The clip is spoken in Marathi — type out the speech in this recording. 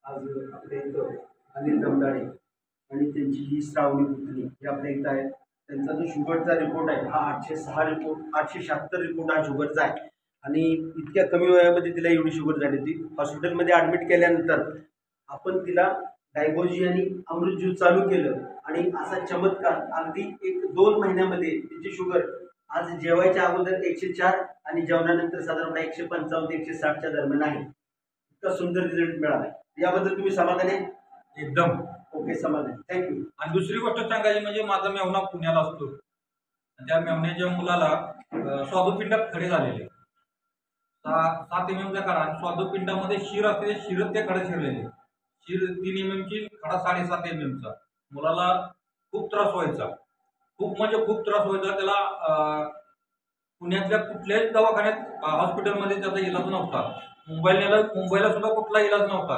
आज आपल्या इथं अनिल दमदाडे आणि त्यांची ही श्रावणी पुतणी ही आपल्या इथं आहे. त्यांचा जो शुगरचा रिपोर्ट आहे हा 806 रिपोर्ट 876 रिपोर्ट हा शुगरचा आहे. आणि इतक्या कमी वयामध्ये तिला एवढी शुगर झाली होती. हॉस्पिटलमध्ये ॲडमिट केल्यानंतर आपण तिला डायगोजी आणि अमृत ज्यूस चालू केलं आणि असा चमत्कार अगदी 1-2 महिन्यामध्ये तिची शुगर आज जेवायच्या अगोदर 104 आणि जेवणानंतर साधारणतः 155 ते 160च्या दरम्यान आहे. इतका सुंदर रिझल्ट मिळाला. याबद्दल तुम्ही समाधानी आहे? एकदम ओके, समाधान. थँक्यू. आणि दुसरी गोष्ट सांगायची म्हणजे माझा मेवना पुण्याला असतो आणि त्या मेवण्याच्या मुलाला स्वादुपिंडात खडे झालेले 7 MM चा खडा आणि स्वादुपिंडामध्ये शिर असते, शिरत ते खडे शिरलेले, शिर 3 MM ची, खडा 7.5 MM चा. मुलाला खूप त्रास व्हायचा, खूप म्हणजे खूप त्रास व्हायचा. त्याला पुण्यातल्या कुठल्याच दवाखान्यात हॉस्पिटलमध्ये त्याचा इलाज नव्हता. मुंबईला सुद्धा कुठला इलाज नव्हता.